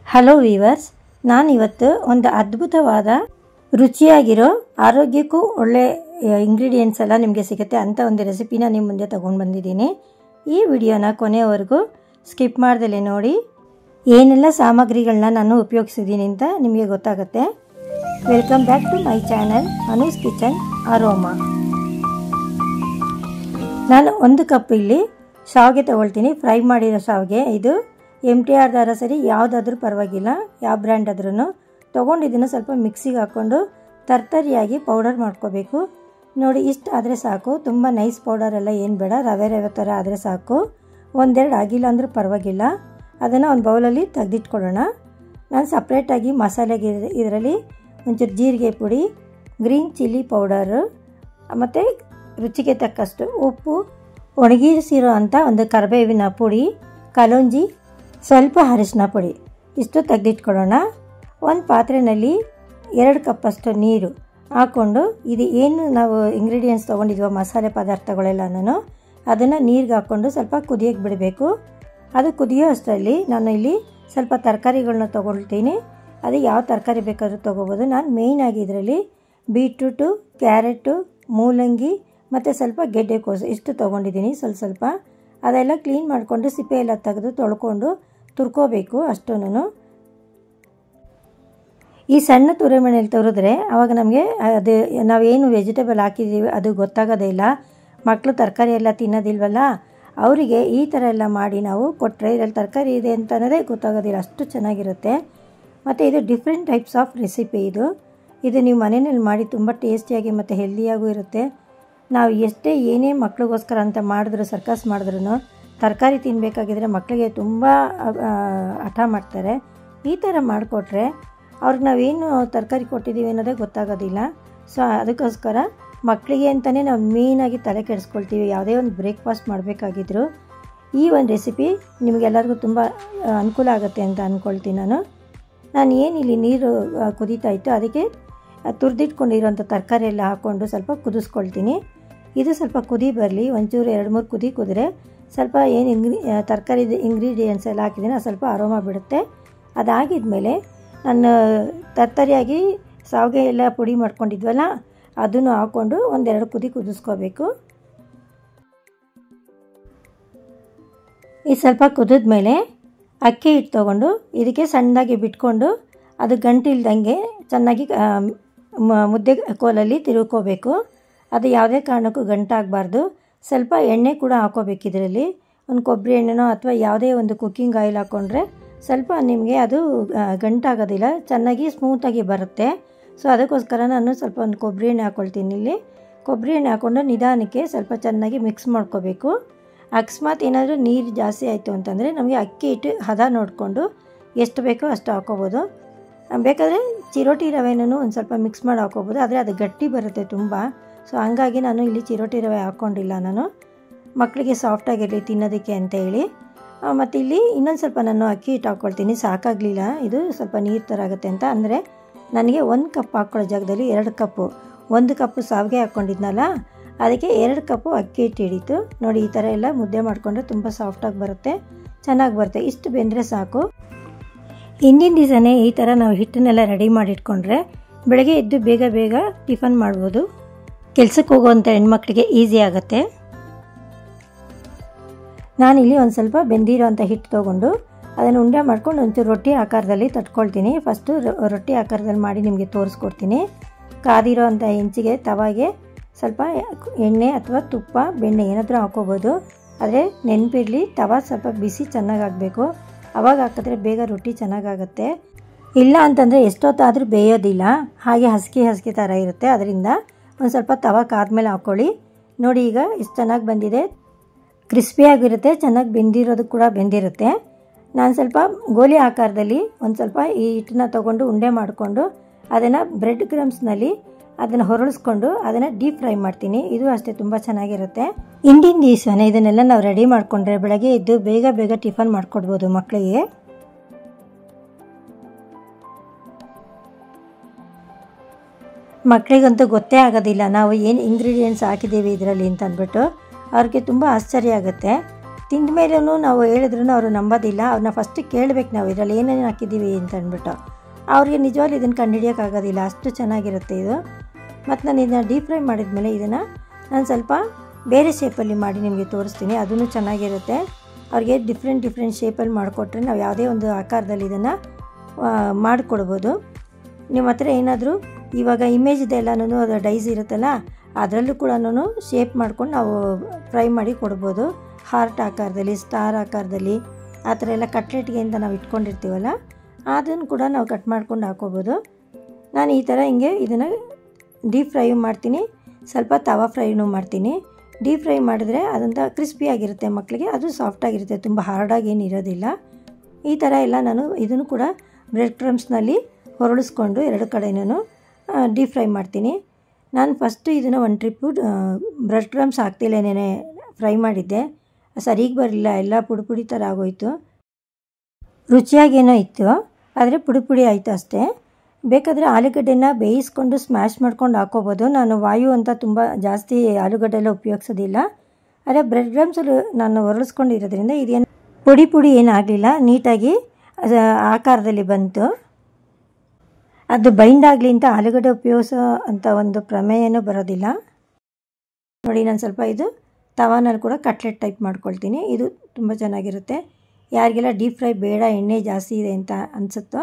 Hello viewers, ನಾನಿವತ್ತು ಒಂದು ಅದ್ಭುತವಾದ ರುಚಿಯಾಗಿರೋ ಆರೋಗ್ಯಕ್ಕೂ ಒಳ್ಳೆ ಇಂಗ್ರೀಡಿಯೆಂಟ್ಸ್ ಎಲ್ಲ ನಿಮಗೆ ಸಿಗುತ್ತೆ ಅಂತ ಒಂದು ರೆಸಿಪಿನ ನಿಮ್ಮ ಮುಂದೆ ತೊಗೊಂಡು ಬಂದಿದ್ದೀನಿ. ಈ ವಿಡಿಯೋನ ಕೊನೆಯವರೆಗೂ ಸ್ಕಿಪ್ ಮಾಡ್ದಲೇ ನೋಡಿ. ಏನೆಲ್ಲ ಸಾಮಗ್ರಿಗಳನ್ನ ನಾನು ಉಪಯೋಗಿಸಿದ್ದೀನಿ ಅಂತ ನಿಮಗೆ ಗೊತ್ತಾಗುತ್ತೆ. Welcome back to my channel Anu's kitchen aroma. ನಾನು 1 ಕಪ್ ಇಲ್ಲಿ ಶಾವಿಗೆ ತೊಗೊಳ್ತೀನಿ. ಫ್ರೈ ಮಾಡಿರೋ ಶಾವಿಗೆ. ಇದು MTR ಸರಿ, ಯಾವುದಾದ್ರೂ ಪರವಾಗಿಲ್ಲ, ಯಾವ ಬ್ರ್ಯಾಂಡ್ ಆದ್ರೂ ತೊಗೊಂಡಿದ್ದನ್ನು ಸ್ವಲ್ಪ ಮಿಕ್ಸಿಗೆ ಹಾಕ್ಕೊಂಡು ತರ್ತರಿಯಾಗಿ ಪೌಡರ್ ಮಾಡ್ಕೋಬೇಕು. ನೋಡಿ, ಇಷ್ಟು ಆದರೆ ಸಾಕು. ತುಂಬ ನೈಸ್ ಪೌಡರ್ ಎಲ್ಲ ಏನು ಬೇಡ, ರವೆ ಥರ ಆದರೆ ಸಾಕು. ಒಂದೆರಡು ಆಗಿಲ್ಲ ಅಂದರೂ ಪರವಾಗಿಲ್ಲ. ಅದನ್ನು ಒಂದು ಬೌಲಲ್ಲಿ ತೆಗೆದಿಟ್ಕೊಳ್ಳೋಣ. ನಾನು ಸಪ್ರೇಟಾಗಿ ಮಸಾಲೆಗೆ ಇದರಲ್ಲಿ ಒಂಚೂರು ಜೀರಿಗೆ ಪುಡಿ, ಗ್ರೀನ್ ಚಿಲ್ಲಿ ಪೌಡರು, ಮತ್ತು ರುಚಿಗೆ ತಕ್ಕಷ್ಟು ಉಪ್ಪು, ಒಣಗಿಸಿರೋ ಅಂಥ ಒಂದು ಕರಿಬೇವಿನ ಪುಡಿ, ಕಲೋಂಜಿ, ಸ್ವಲ್ಪ ಅರಿಶಿನ ಪುಡಿ ಇಷ್ಟು ತೆಗೆದಿಟ್ಕೊಳ್ಳೋಣ. ಒಂದು ಪಾತ್ರೆಯಲ್ಲಿ 2 ಕಪ್ಪಷ್ಟು ನೀರು ಹಾಕ್ಕೊಂಡು, ಇದು ಏನು ನಾವು ಇಂಗ್ರೀಡಿಯೆಂಟ್ಸ್ ತೊಗೊಂಡಿದ್ವೋ ಮಸಾಲೆ ಪದಾರ್ಥಗಳೆಲ್ಲನೂ ಅದನ್ನು ನೀರಿಗೆ ಹಾಕ್ಕೊಂಡು ಸ್ವಲ್ಪ ಕುದಿಯೋಕ್ಕೆ ಬಿಡಬೇಕು. ಅದು ಕುದಿಯೋ ಅಷ್ಟರಲ್ಲಿ ನಾನು ಇಲ್ಲಿ ಸ್ವಲ್ಪ ತರಕಾರಿಗಳನ್ನ ತೊಗೊಳ್ತೀನಿ. ಅದು ಯಾವ ತರಕಾರಿ ಬೇಕಾದರೂ ತೊಗೋಬೋದು. ನಾನು ಮೇಯ್ನಾಗಿ ಇದರಲ್ಲಿ ಬೀಟ್ರೂಟು, ಕ್ಯಾರೆಟು, ಮೂಲಂಗಿ ಮತ್ತು ಸ್ವಲ್ಪ ಗೆಡ್ಡೆಕೋಸು ಇಷ್ಟು ತೊಗೊಂಡಿದ್ದೀನಿ. ಸ್ವಲ್ಪ ಅದೆಲ್ಲ ಕ್ಲೀನ್ ಮಾಡಿಕೊಂಡು ಸಿಪ್ಪೆ ಎಲ್ಲ ತೆಗೆದು ತೊಳ್ಕೊಂಡು ತುರ್ಕೋಬೇಕು. ಅಷ್ಟೂ ಈ ಸಣ್ಣ ತುರಿಮಣೆಯಲ್ಲಿ ತುರಿದ್ರೆ ಆವಾಗ ನಮಗೆ ಅದು ನಾವೇನು ವೆಜಿಟೇಬಲ್ ಹಾಕಿದ್ದೀವಿ ಅದು ಗೊತ್ತಾಗೋದೇ ಇಲ್ಲ. ಮಕ್ಕಳು ತರಕಾರಿ ಎಲ್ಲ ತಿನ್ನೋದಿಲ್ವಲ್ಲ, ಅವರಿಗೆ ಈ ಥರ ಎಲ್ಲ ಮಾಡಿ ನಾವು ಕೊಟ್ಟರೆ ಇದರಲ್ಲಿ ತರಕಾರಿ ಇದೆ ಅಂತ ಅನ್ನೋದೇ ಗೊತ್ತಾಗೋದಿಲ್ಲ. ಅಷ್ಟು ಚೆನ್ನಾಗಿರುತ್ತೆ. ಮತ್ತು ಇದು ಡಿಫ್ರೆಂಟ್ ಟೈಪ್ಸ್ ಆಫ್ ರೆಸಿಪಿ. ಇದು ನೀವು ಮನೆಯಲ್ಲಿ ಮಾಡಿ ತುಂಬ ಟೇಸ್ಟಿಯಾಗಿ ಮತ್ತು ಹೆಲ್ದಿಯಾಗೂ ಇರುತ್ತೆ. ನಾವು ಎಷ್ಟೇ ಏನೇ ಮಕ್ಳಿಗೋಸ್ಕರ ಅಂತ ಮಾಡಿದ್ರು, ಸರ್ಕಸ್ ಮಾಡಿದ್ರು, ತರಕಾರಿ ತಿನ್ನಬೇಕಾಗಿದ್ರೆ ಮಕ್ಕಳಿಗೆ ತುಂಬ ಹಠ ಮಾಡ್ತಾರೆ. ಈ ಥರ ಮಾಡಿಕೊಟ್ರೆ ಅವ್ರಿಗೆ ನಾವೇನು ತರಕಾರಿ ಕೊಟ್ಟಿದ್ದೀವಿ ಅನ್ನೋದೇ ಗೊತ್ತಾಗೋದಿಲ್ಲ. ಸೊ ಅದಕ್ಕೋಸ್ಕರ ಮಕ್ಕಳಿಗೆ ಅಂತಲೇ ನಾವು ಮೇಯ್ನಾಗಿ ತಲೆ ಕೆಡಿಸ್ಕೊಳ್ತೀವಿ. ಯಾವುದೇ ಒಂದು ಬ್ರೇಕ್ಫಾಸ್ಟ್ ಮಾಡಬೇಕಾಗಿದ್ರು ಈ ಒಂದು ರೆಸಿಪಿ ನಿಮಗೆಲ್ಲರಿಗೂ ತುಂಬ ಅನುಕೂಲ ಆಗುತ್ತೆ ಅಂತ ಅಂದ್ಕೊಳ್ತೀನಿ. ನಾನು ಏನಿಲ್ಲಿ ನೀರು ಕುದೀತಾ ಇತ್ತು, ಅದಕ್ಕೆ ತುರಿದಿಟ್ಕೊಂಡಿರೋಂಥ ತರಕಾರಿ ಎಲ್ಲ ಹಾಕ್ಕೊಂಡು ಸ್ವಲ್ಪ ಕುದಿಸ್ಕೊಳ್ತೀನಿ. ಇದು ಸ್ವಲ್ಪ ಕುದಿ ಬರಲಿ, ಒಂಚೂರು 2-3 ಕುದಿ ಕುದ್ರೆ ಸ್ವಲ್ಪ ಏನು ತರಕಾರಿ ಇಂಗ್ರೀಡಿಯೆಂಟ್ಸ್ ಎಲ್ಲ ಹಾಕಿದ್ದೀನಿ ಅದು ಸ್ವಲ್ಪ ಅರೋಮಾ ಬಿಡುತ್ತೆ. ಅದಾಗಿದ್ಮೇಲೆ ನಾನು ತರ್ತರಿಯಾಗಿ ಶಾವಿಗೆ ಎಲ್ಲ ಪುಡಿ ಮಾಡ್ಕೊಂಡಿದ್ವಲ್ಲ ಅದನ್ನು ಹಾಕ್ಕೊಂಡು 1-2 ಕುದಿ ಕುದಿಸ್ಕೋಬೇಕು. ಇದು ಸ್ವಲ್ಪ ಕುದಿದ್ಮೇಲೆ ಅಕ್ಕಿ ಹಿಟ್ಟು ತೊಗೊಂಡು ಇದಕ್ಕೆ ಸಣ್ಣದಾಗಿ ಬಿಟ್ಕೊಂಡು ಅದು ಗಂಟಿಲ್ದಂಗೆ ಚೆನ್ನಾಗಿ ಮುದ್ದೆ ಕೋಲಲ್ಲಿ ತಿರುಗ್ಕೋಬೇಕು. ಅದು ಯಾವುದೇ ಕಾರಣಕ್ಕೂ ಗಂಟಾಗಬಾರ್ದು. ಸ್ವಲ್ಪ ಎಣ್ಣೆ ಕೂಡ ಹಾಕೋಬೇಕು. ಇದರಲ್ಲಿ ಒಂದು ಕೊಬ್ಬರಿ ಎಣ್ಣೆನೋ ಅಥವಾ ಯಾವುದೇ ಒಂದು ಕುಕ್ಕಿಂಗ್ ಆಯಿಲ್ ಹಾಕ್ಕೊಂಡ್ರೆ ಸ್ವಲ್ಪ ನಿಮಗೆ ಅದು ಗಂಟಾಗೋದಿಲ್ಲ, ಚೆನ್ನಾಗಿ ಸ್ಮೂತಾಗಿ ಬರುತ್ತೆ. ಸೊ ಅದಕ್ಕೋಸ್ಕರ ನಾನು ಸ್ವಲ್ಪ ಒಂದು ಕೊಬ್ಬರಿ ಎಣ್ಣೆ ಹಾಕ್ಕೊಳ್ತೀನಿ. ಇಲ್ಲಿ ಕೊಬ್ಬರಿ ಎಣ್ಣೆ ಹಾಕ್ಕೊಂಡು ನಿಧಾನಕ್ಕೆ ಸ್ವಲ್ಪ ಚೆನ್ನಾಗಿ ಮಿಕ್ಸ್ ಮಾಡ್ಕೋಬೇಕು. ಅಕಸ್ಮಾತ್ ಏನಾದರೂ ನೀರು ಜಾಸ್ತಿ ಆಯಿತು ಅಂತಂದರೆ ನಮಗೆ ಅಕ್ಕಿ ಹಿಟ್ಟು ಹದ ನೋಡಿಕೊಂಡು ಎಷ್ಟು ಬೇಕೋ ಅಷ್ಟು ಹಾಕ್ಕೋಬೋದು. ಬೇಕಾದರೆ ಚಿರೋಟಿ ರವೆನೂ ಒಂದು ಸ್ವಲ್ಪ ಮಿಕ್ಸ್ ಮಾಡಿ ಹಾಕ್ಕೋಬೋದು, ಆದರೆ ಅದು ಗಟ್ಟಿ ಬರುತ್ತೆ ತುಂಬ. ಸೊ ಹಂಗಾಗಿ ನಾನು ಇಲ್ಲಿ ಚಿರೋಟಿ ರವೆ ಹಾಕ್ಕೊಂಡಿಲ್ಲ. ನಾನು ಮಕ್ಕಳಿಗೆ ಸಾಫ್ಟಾಗಿರಲಿ ತಿನ್ನೋದಕ್ಕೆ ಅಂತ ಹೇಳಿ. ಮತ್ತು ಇಲ್ಲಿ ಇನ್ನೊಂದು ಸ್ವಲ್ಪ ನಾನು ಅಕ್ಕಿ ಹಿಟ್ಟು ಹಾಕ್ಕೊಳ್ತೀನಿ. ಸಾಕಾಗಲಿಲ್ಲ, ಇದು ಸ್ವಲ್ಪ ನೀರು ಥರ ಆಗುತ್ತೆ ಅಂತ. ಅಂದರೆ ನನಗೆ 1 ಕಪ್ ಹಾಕ್ಕೊಳ್ಳೋ ಜಾಗದಲ್ಲಿ 2 ಕಪ್ಪು, 1 ಕಪ್ಪು ಶಾವಿಗೆ ಹಾಕ್ಕೊಂಡಿದ್ನಲ್ಲ ಅದಕ್ಕೆ 2 ಕಪ್ಪು ಅಕ್ಕಿ ಹಿಟ್ಟು ಹಿಡಿತು. ನೋಡಿ, ಈ ಥರ ಎಲ್ಲ ಮುದ್ದೆ ಮಾಡಿಕೊಂಡ್ರೆ ತುಂಬ ಸಾಫ್ಟಾಗಿ ಬರುತ್ತೆ, ಚೆನ್ನಾಗಿ ಬರುತ್ತೆ. ಇಷ್ಟು ಬೆಂದರೆ ಸಾಕು. ಹಿಂದಿನ ದಿವಸನೇ ಈ ಥರ ನಾವು ಹಿಟ್ಟನ್ನೆಲ್ಲ ರೆಡಿ ಮಾಡಿಟ್ಕೊಂಡ್ರೆ ಬೆಳಗ್ಗೆ ಎದ್ದು ಬೇಗ ಟಿಫನ್ ಮಾಡ್ಬೋದು. ಕೆಲಸಕ್ಕೆ ಹೋಗುವಂಥ ಹೆಣ್ಮಕ್ಳಿಗೆ ಈಸಿ ಆಗುತ್ತೆ. ನಾನಿಲ್ಲಿ ಒಂದು ಸ್ವಲ್ಪ ಬೆಂದಿರೋ ಅಂಥ ಹಿಟ್ಟು ತೊಗೊಂಡು ಅದನ್ನು ಉಂಡೆ ಮಾಡ್ಕೊಂಡು ಒಂಚೂರು ರೊಟ್ಟಿ ಆಕಾರದಲ್ಲಿ ತಟ್ಕೊಳ್ತೀನಿ. ಫಸ್ಟು ರೊಟ್ಟಿ ಆಕಾರದಲ್ಲಿ ಮಾಡಿ ನಿಮಗೆ ತೋರಿಸ್ಕೊಡ್ತೀನಿ. ಕಾದಿರೋ ಅಂಥ ಹೆಂಚಿಗೆ ತವಾಗೆ ಸ್ವಲ್ಪ ಎಣ್ಣೆ ಅಥವಾ ತುಪ್ಪ, ಬೆಣ್ಣೆ ಏನಾದರೂ ಹಾಕ್ಕೋಬೋದು. ಆದರೆ ನೆನಪಿರಲಿ, ತವಾ ಸ್ವಲ್ಪ ಬಿಸಿ ಚೆನ್ನಾಗಾಗಬೇಕು. ಅವಾಗ ಹಾಕಿದ್ರೆ ಬೇಗ ರೊಟ್ಟಿ ಚೆನ್ನಾಗಾಗುತ್ತೆ. ಇಲ್ಲ ಅಂತಂದರೆ ಎಷ್ಟೊತ್ತಾದರೂ ಬೇಯೋದಿಲ್ಲ, ಹಾಗೆ ಹಸ್ಕಿ ಥರ ಇರುತ್ತೆ. ಅದರಿಂದ ಒಂದು ಸ್ವಲ್ಪ ತವಾ ಕಾದ್ಮೇಲೆ ಹಾಕ್ಕೊಳ್ಳಿ. ನೋಡಿ, ಈಗ ಎಷ್ಟು ಚೆನ್ನಾಗಿ ಬಂದಿದೆ, ಕ್ರಿಸ್ಪಿಯಾಗಿರುತ್ತೆ, ಚೆನ್ನಾಗಿ ಬೆಂದಿರೋದು ಕೂಡ ಬೆಂದಿರುತ್ತೆ. ನಾನು ಸ್ವಲ್ಪ ಗೋಲಿ ಆಕಾರದಲ್ಲಿ ಒಂದು ಸ್ವಲ್ಪ ಈ ಹಿಟ್ಟನ್ನ ತೊಗೊಂಡು ಉಂಡೆ ಮಾಡಿಕೊಂಡು ಅದನ್ನು ಬ್ರೆಡ್ ಕ್ರಮ್ಸ್ನಲ್ಲಿ ಅದನ್ನು ಹೊರಳಿಸ್ಕೊಂಡು ಅದನ್ನು ಡೀಪ್ ಫ್ರೈ ಮಾಡ್ತೀನಿ. ಇದು ಅಷ್ಟೇ ತುಂಬ ಚೆನ್ನಾಗಿರುತ್ತೆ. ಹಿಂದಿನ ದಿವಸನೇ ಇದನ್ನೆಲ್ಲ ನಾವು ರೆಡಿ ಮಾಡಿಕೊಂಡ್ರೆ ಬೆಳಗ್ಗೆ ಎದ್ದು ಬೇಗ ಟಿಫನ್ ಮಾಡಿಕೊಡ್ಬೋದು ಮಕ್ಕಳಿಗೆ. ಮಕ್ಕಳಿಗಂತೂ ಗೊತ್ತೇ ಆಗೋದಿಲ್ಲ ನಾವು ಏನು ಇಂಗ್ರೀಡಿಯೆಂಟ್ಸ್ ಹಾಕಿದ್ದೀವಿ ಇದರಲ್ಲಿ ಅಂತ ಅಂದ್ಬಿಟ್ಟು. ಅವ್ರಿಗೆ ತುಂಬ ಆಶ್ಚರ್ಯ ಆಗುತ್ತೆ. ತಿಂದ ಮೇಲೂ ನಾವು ಹೇಳಿದ್ರೂ ಅವರು ನಂಬೋದಿಲ್ಲ. ಅವ್ರನ್ನ ಫಸ್ಟ್ ಕೇಳಬೇಕು ನಾವು ಇದರಲ್ಲಿ ಏನೇನು ಹಾಕಿದ್ದೀವಿ ಅಂತ ಅಂದ್ಬಿಟ್ಟು. ಅವ್ರಿಗೆ ನಿಜವಾಗ್ಲೂ ಇದನ್ನು ಕಂಡುಹಿಡಿಯೋಕ್ಕಾಗೋದಿಲ್ಲ, ಅಷ್ಟು ಚೆನ್ನಾಗಿರುತ್ತೆ ಇದು. ಮತ್ತು ನಾನು ಇದನ್ನು ಡೀಪ್ ಫ್ರೈ ಮಾಡಿದ್ಮೇಲೆ ಇದನ್ನು ನಾನು ಸ್ವಲ್ಪ ಬೇರೆ ಶೇಪಲ್ಲಿ ಮಾಡಿ ನಿಮಗೆ ತೋರಿಸ್ತೀನಿ, ಅದೂ ಚೆನ್ನಾಗಿರುತ್ತೆ. ಅವ್ರಿಗೆ ಡಿಫ್ರೆಂಟ್ ಶೇಪಲ್ಲಿ ಮಾಡಿಕೊಟ್ರೆ ನಾವು ಯಾವುದೇ ಒಂದು ಆಕಾರದಲ್ಲಿ ಇದನ್ನು ಮಾಡಿಕೊಡ್ಬೋದು. ನಿಮ್ಮ ಹತ್ರ ಏನಾದರೂ ಇವಾಗ ಇಮೇಜ್ದೆ ಎಲ್ಲನೂ ಅದು ಡೈಸ್ ಇರುತ್ತಲ್ಲ, ಅದರಲ್ಲೂ ಕೂಡ ಶೇಪ್ ಮಾಡ್ಕೊಂಡು ನಾವು ಫ್ರೈ ಮಾಡಿ ಕೊಡ್ಬೋದು. ಹಾರ್ಟ್ ಆಕಾರದಲ್ಲಿ, ಸ್ಟಾರ್ ಆಕಾರದಲ್ಲಿ, ಆ ಥರ ಎಲ್ಲ ಕಟ್ಲೆಟ್ಗೆ ಅಂತ ನಾವು ಇಟ್ಕೊಂಡಿರ್ತೀವಲ್ಲ, ಅದನ್ನು ಕೂಡ ನಾವು ಕಟ್ ಮಾಡ್ಕೊಂಡು ಹಾಕೋಬೋದು. ನಾನು ಈ ಥರ ಹಿಂಗೆ ಇದನ್ನು ಡೀಪ್ ಫ್ರೈ ಮಾಡ್ತೀನಿ, ಸ್ವಲ್ಪ ತವಾ ಫ್ರೈನೂ ಮಾಡ್ತೀನಿ. ಡೀಪ್ ಫ್ರೈ ಮಾಡಿದ್ರೆ ಅದಂತ ಕ್ರಿಸ್ಪಿಯಾಗಿರುತ್ತೆ ಮಕ್ಕಳಿಗೆ, ಅದು ಸಾಫ್ಟಾಗಿರುತ್ತೆ, ತುಂಬ ಹಾರ್ಡಾಗಿ ಏನು ಇರೋದಿಲ್ಲ. ಈ ಥರ ಎಲ್ಲ ನಾನು ಇದನ್ನು ಕೂಡ ಬ್ರೆಡ್ ಕ್ರಮ್ಸ್ನಲ್ಲಿ ಹೊರಳಿಸ್ಕೊಂಡು ಎರಡು ಕಡೆನೂ ಡೀಪ್ ಫ್ರೈ ಮಾಡ್ತೀನಿ. ನಾನು ಫಸ್ಟು ಇದನ್ನು ಒಂದು ಟ್ರಿಪ್ಪು ಬ್ರೆಡ್ ಕ್ರಮ್ಸ್ ಹಾಕ್ತಿಲ್ಲೇನೇ ಫ್ರೈ ಮಾಡಿದ್ದೆ, ಸರಿಗೆ ಬರಲಿಲ್ಲ, ಎಲ್ಲ ಪುಡಿ ಥರ ಆಗೋಯಿತು. ರುಚಿಯಾಗೇನೋ ಇತ್ತು, ಆದರೆ ಪುಡಿ ಆಯಿತು ಅಷ್ಟೇ. ಬೇಕಾದರೆ ಆಲೂಗಡ್ಡೆನ ಬೇಯಿಸ್ಕೊಂಡು ಸ್ಮ್ಯಾಶ್ ಮಾಡ್ಕೊಂಡು ಹಾಕೋಬೋದು. ನಾನು ವಾಯು ಅಂತ ತುಂಬ ಜಾಸ್ತಿ ಆಲೂಗಡ್ಡೆ ಎಲ್ಲ ಉಪಯೋಗಿಸೋದಿಲ್ಲ. ಆದರೆ ಬ್ರೆಡ್ ಕ್ರಮ್ಸಲ್ಲಿ ನಾನು ಹೊರಳಿಸ್ಕೊಂಡಿರೋದ್ರಿಂದ ಇದೇನು ಪುಡಿ ಏನಾಗಲಿಲ್ಲ, ನೀಟಾಗಿ ಆಕಾರದಲ್ಲಿ ಬಂತು. ಅದು ಬೈಂಡ್ ಆಗಲಿ ಅಂತ ಆಲೂಗಡ್ಡೆ ಉಪಯೋಗಿಸೋ ಅಂತ ಒಂದು ಪ್ರಮೇಯನೂ ಬರೋದಿಲ್ಲ. ನೋಡಿ, ನಾನು ಸ್ವಲ್ಪ ಇದು ತವಾನಲ್ಲಿ ಕೂಡ ಕಟ್ಲೆಟ್ ಟೈಪ್ ಮಾಡ್ಕೊಳ್ತೀನಿ. ಇದು ತುಂಬ ಚೆನ್ನಾಗಿರುತ್ತೆ. ಯಾರಿಗೆಲ್ಲ ಡೀಪ್ ಫ್ರೈ ಬೇಡ, ಎಣ್ಣೆ ಜಾಸ್ತಿ ಇದೆ ಅಂತ ಅನಿಸುತ್ತೋ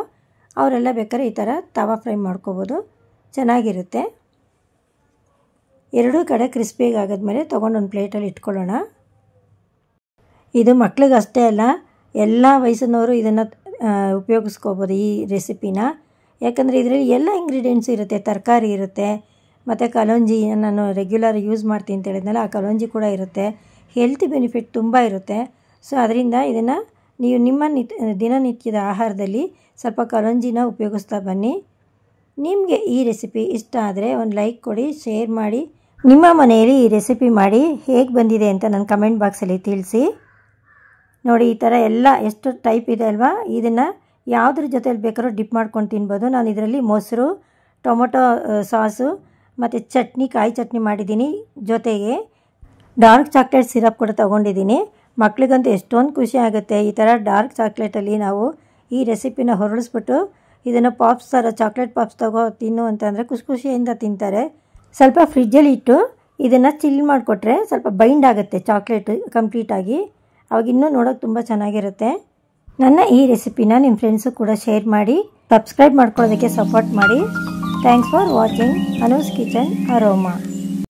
ಅವರೆಲ್ಲ ಬೇಕಾದ್ರೆ ಈ ಥರ ತವಾ ಫ್ರೈ ಮಾಡ್ಕೋಬೋದು, ಚೆನ್ನಾಗಿರುತ್ತೆ. ಎರಡೂ ಕಡೆ ಕ್ರಿಸ್ಪಿಯಾಗಿ ಆಗೋದ್ಮೇಲೆ ತೊಗೊಂಡು ಒಂದು ಪ್ಲೇಟಲ್ಲಿ ಇಟ್ಕೊಳ್ಳೋಣ. ಇದು ಮಕ್ಳಿಗೆ ಅಷ್ಟೇ ಅಲ್ಲ, ಎಲ್ಲ ವಯಸ್ಸಿನವರು ಇದನ್ನು ಉಪಯೋಗಿಸ್ಕೋಬೋದು ಈ ರೆಸಿಪಿನ. ಯಾಕಂದರೆ ಇದರಲ್ಲಿ ಎಲ್ಲ ಇಂಗ್ರೀಡಿಯೆಂಟ್ಸ್ ಇರುತ್ತೆ, ತರಕಾರಿ ಇರುತ್ತೆ, ಮತ್ತು ಕಲೋಂಜಿ ನಾನು ರೆಗ್ಯುಲರ್ ಯೂಸ್ ಮಾಡ್ತೀನಿ ಅಂತ ಹೇಳಿದ್ನಲ್ಲ, ಆ ಕಲೋಂಜಿ ಕೂಡ ಇರುತ್ತೆ. ಹೆಲ್ತ್ ಬೆನಿಫಿಟ್ ತುಂಬ ಇರುತ್ತೆ. ಸೊ ಅದರಿಂದ ಇದನ್ನು ನೀವು ನಿಮ್ಮ ದಿನನಿತ್ಯದ ಆಹಾರದಲ್ಲಿ ಸ್ವಲ್ಪ ಕಲೋಂಜಿನ ಉಪಯೋಗಿಸ್ತಾ ಬನ್ನಿ. ನಿಮಗೆ ಈ ರೆಸಿಪಿ ಇಷ್ಟ ಆದರೆ ಒಂದು ಲೈಕ್ ಕೊಡಿ, ಶೇರ್ ಮಾಡಿ. ನಿಮ್ಮ ಮನೆಯಲ್ಲಿ ಈ ರೆಸಿಪಿ ಮಾಡಿ ಹೇಗೆ ಬಂದಿದೆ ಅಂತ ನನ್ನ ಕಮೆಂಟ್ ಬಾಕ್ಸಲ್ಲಿ ತಿಳಿಸಿ. ನೋಡಿ, ಈ ಥರ ಎಲ್ಲ ಎಷ್ಟು ಟೈಪ್ ಇದೆ ಅಲ್ವಾ, ಇದನ್ನು ಯಾವುದ್ರ ಜೊತೆಲಿ ಬೇಕಾದ್ರೂ ಡಿಪ್ ಮಾಡ್ಕೊಂಡು ತಿನ್ಬೋದು. ನಾನು ಇದರಲ್ಲಿ ಮೊಸರು, ಟೊಮೊಟೊ ಸಾಸು ಮತ್ತು ಚಟ್ನಿ, ಕಾಯಿ ಚಟ್ನಿ ಮಾಡಿದ್ದೀನಿ. ಜೊತೆಗೆ ಡಾರ್ಕ್ ಚಾಕ್ಲೇಟ್ ಸಿರಪ್ ಕೂಡ ತೊಗೊಂಡಿದ್ದೀನಿ. ಮಕ್ಳಿಗಂತೂ ಎಷ್ಟೊಂದು ಖುಷಿ ಆಗುತ್ತೆ. ಈ ಥರ ಡಾರ್ಕ್ ಚಾಕ್ಲೇಟಲ್ಲಿ ನಾವು ಈ ರೆಸಿಪಿನ ಹೊರಳಿಸ್ಬಿಟ್ಟು ಇದನ್ನು ಪಾಪ್ಸ್ ಥರ ಚಾಕ್ಲೇಟ್ ಪಾಪ್ಸ್ ತಿನ್ನು ಅಂತಂದರೆ ಖುಷಿಯಿಂದ ತಿಂತಾರೆ. ಸ್ವಲ್ಪ ಫ್ರಿಜ್ಜಲ್ಲಿ ಇಟ್ಟು ಇದನ್ನು ಚಿಲ್ ಮಾಡಿಕೊಟ್ರೆ ಸ್ವಲ್ಪ ಬೈಂಡ್ ಆಗುತ್ತೆ ಚಾಕ್ಲೇಟ್ ಕಂಪ್ಲೀಟಾಗಿ, ಅವಾಗ ಇನ್ನೂ ನೋಡೋಕೆ ತುಂಬ ಚೆನ್ನಾಗಿರುತ್ತೆ. ನನ್ನ ಈ ರೆಸಿಪಿನ ನಿಮ್ಮ ಫ್ರೆಂಡ್ಸು ಕೂಡ ಶೇರ್ ಮಾಡಿ, ಸಬ್ಸ್ಕ್ರೈಬ್ ಮಾಡ್ಕೊಳ್ಳೋದಕ್ಕೆ ಸಪೋರ್ಟ್ ಮಾಡಿ. Thanks for watching Anu's kitchen aroma.